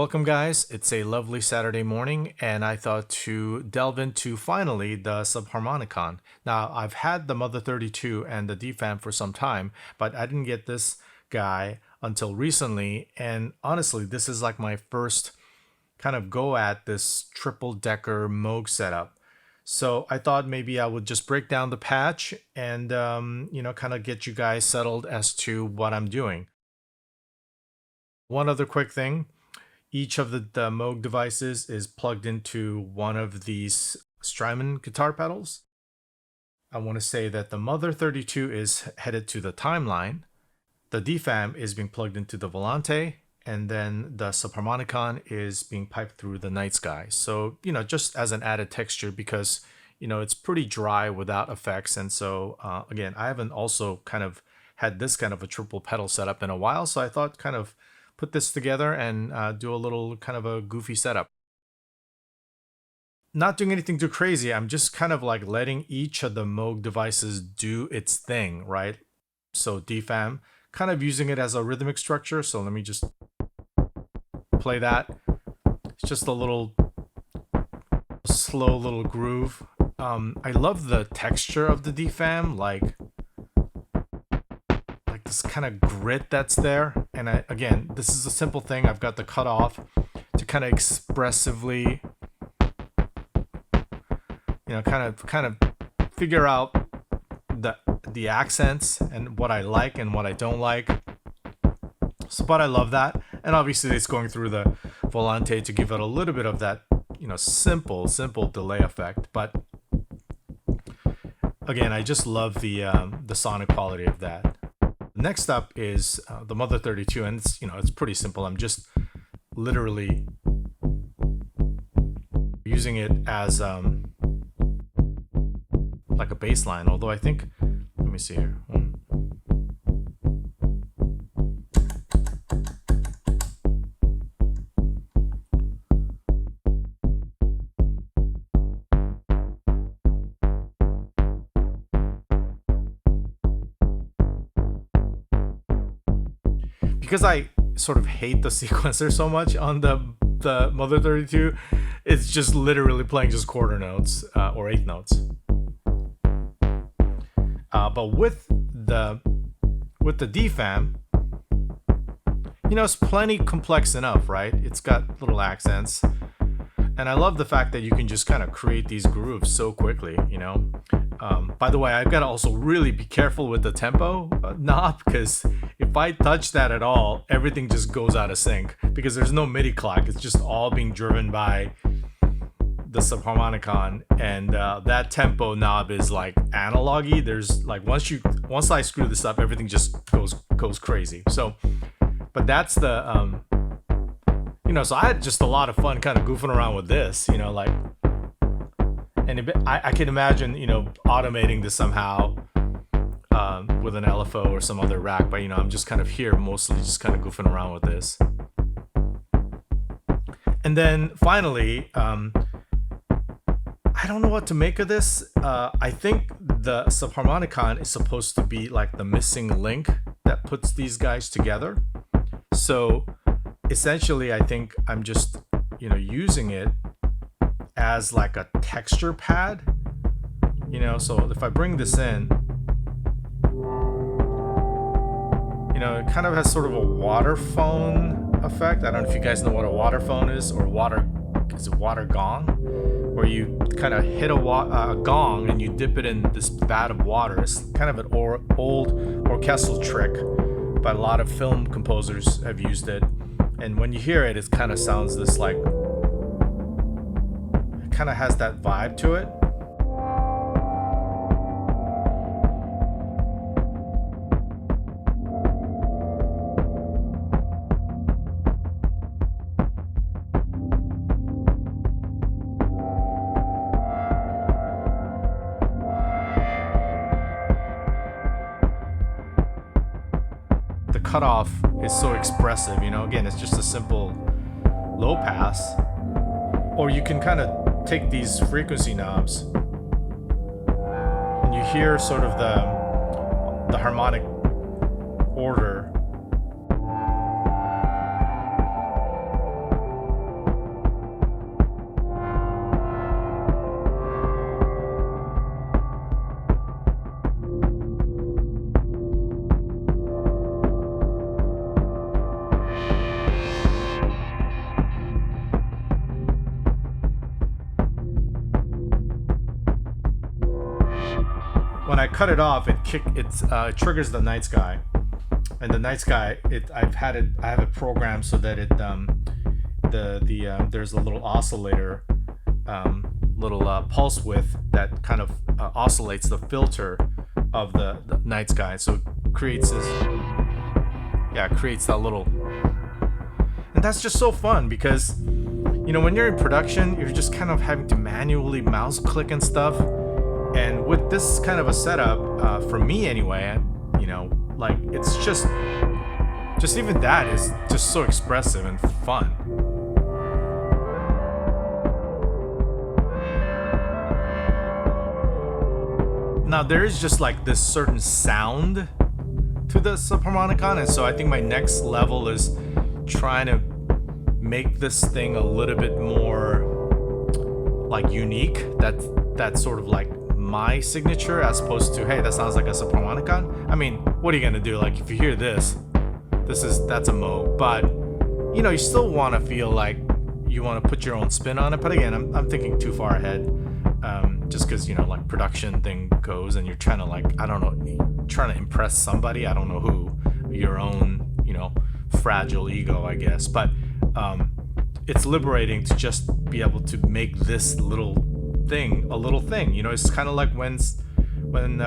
Welcome guys, it's a lovely Saturday morning and I thought to delve into finally the Subharmonicon. Now I've had the Mother 32 and the DFAM for some time, but I didn't get this guy until recently, and honestly this is like my first kind of go at this triple decker Moog setup. So I thought maybe I would just break down the patch and kind of get you guys settled as to what I'm doing. One other quick thing. Each of the Moog devices is plugged into one of these STRYMON guitar pedals. I want to say that the Mother 32 is headed to the timeline, the DFAM is being plugged into the Volante, and then the Subharmonicon is being piped through the Nightsky. So, just as an added texture because, it's pretty dry without effects. And so, again, I haven't also kind of had this kind of a triple pedal setup in a while. So I thought kind of put this together and do a little kind of a goofy setup. Not doing anything too crazy. I'm just kind of like letting each of the Moog devices do its thing, right? So DFAM, kind of using it as a rhythmic structure. So let me just play that. It's just a little slow little groove. I love the texture of the DFAM, like this kind of grit that's there. And again, this is a simple thing. I've got the cutoff to kind of expressively, kind of figure out the accents and what I like and what I don't like. So, but I love that. And obviously it's going through the Volante to give it a little bit of that, simple delay effect. But again, I just love the sonic quality of that. Next up is the Mother 32, and it's pretty simple. I'm just literally using it as like a bass line, although I think, let me see here. Because I sort of hate the sequencer so much on the Mother 32, it's just literally playing just quarter notes or eighth notes. But with the DFAM, it's plenty complex enough, right? It's got little accents, and I love the fact that you can just kind of create these grooves so quickly. By the way, I've got to also really be careful with the tempo knob, because if I touch that at all, everything just goes out of sync because there's no MIDI clock. It's just all being driven by the Subharmonicon, and that tempo knob is like analogy. There's like once I screw this up, everything just goes crazy. So, but that's the so I had just a lot of fun kind of goofing around with this, and I can imagine, automating this somehow with an LFO or some other rack, but I'm just kind of here mostly just kind of goofing around with this. And then finally, I don't know what to make of this. I think the Subharmonicon is supposed to be like the missing link that puts these guys together. So essentially, I think I'm just, using it as like a texture pad, so if I bring this in, it kind of has sort of a water phone effect. I don't know if you guys know what a water phone is, or water gong, where you kind of hit a gong and you dip it in this vat of water. It's kind of an old orchestral trick, but a lot of film composers have used it. And when you hear it, it kind of sounds this like, it kind of has that vibe to it. Cutoff is so expressive, again, it's just a simple low pass, or you can kind of take these frequency knobs and you hear sort of the harmonic order when I cut it off, it triggers the Nightsky, and the Nightsky, I have it programmed so that it there's a little oscillator, pulse width that kind of oscillates the filter of the Nightsky, so it creates this, creates that little, and that's just so fun because, you know, when you're in production, you're just kind of having to manually mouse click and stuff. And with this kind of a setup, for me anyway, you know, like it's just even that is just so expressive and fun. Now there is just like this certain sound to the Subharmonicon, and so I think my next level is trying to make this thing a little bit more like unique. That's sort of like my signature, as opposed to, hey, that sounds like a Subharmonicon. I mean, what are you gonna do? Like, if you hear that's a Moog, but you know, you still want to feel like you want to put your own spin on it. But again, I'm thinking too far ahead, just because, you know, like production thing goes, and you're trying to, like, I don't know, trying to impress somebody, I don't know who, your own, you know, fragile ego, I guess. But it's liberating to just be able to make this little thing a little thing. You know, it's kind of like when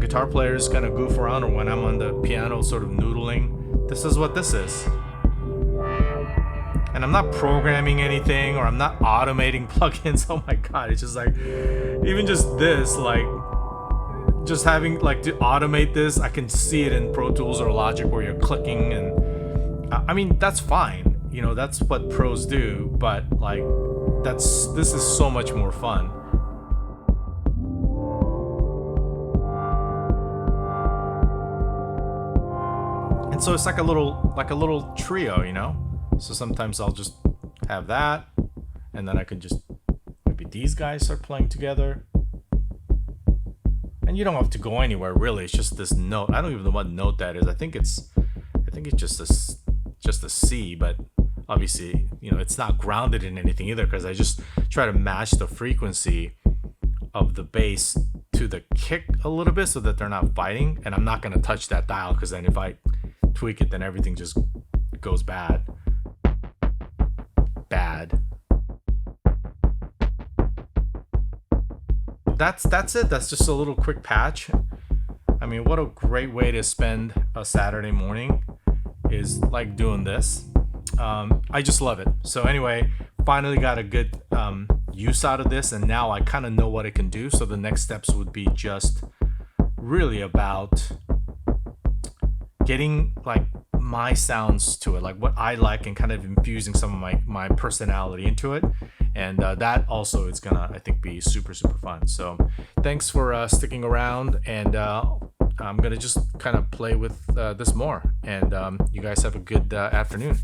guitar players kind of goof around, or when I'm on the piano sort of noodling. This is what this is. And I'm not programming anything, or I'm not automating plugins. Oh my god, it's just like, even just this, like, just having, like, to automate this, I can see it in Pro Tools or Logic where you're clicking, and I mean, that's fine, you know, that's what pros do, but like, this is so much more fun. And so it's like a little trio, you know? So sometimes I'll just have that, and then I can just, maybe these guys start playing together. And you don't have to go anywhere, really. It's just this note. I don't even know what note that is. I think it's just a C, but obviously, you know, it's not grounded in anything either, because I just try to match the frequency of the bass to the kick a little bit so that they're not fighting. And I'm not going to touch that dial, because then if I tweak it, then everything just goes bad. That's it. That's just a little quick patch. I mean, what a great way to spend a Saturday morning is like doing this. I just love it. So anyway, finally got a good use out of this, and now I kind of know what it can do. So the next steps would be just really about getting like my sounds to it, like what I like, and kind of infusing some of my personality into it. And that also is gonna, I think, be super fun. So thanks for sticking around, and I'm gonna just kind of play with this more, and you guys have a good afternoon.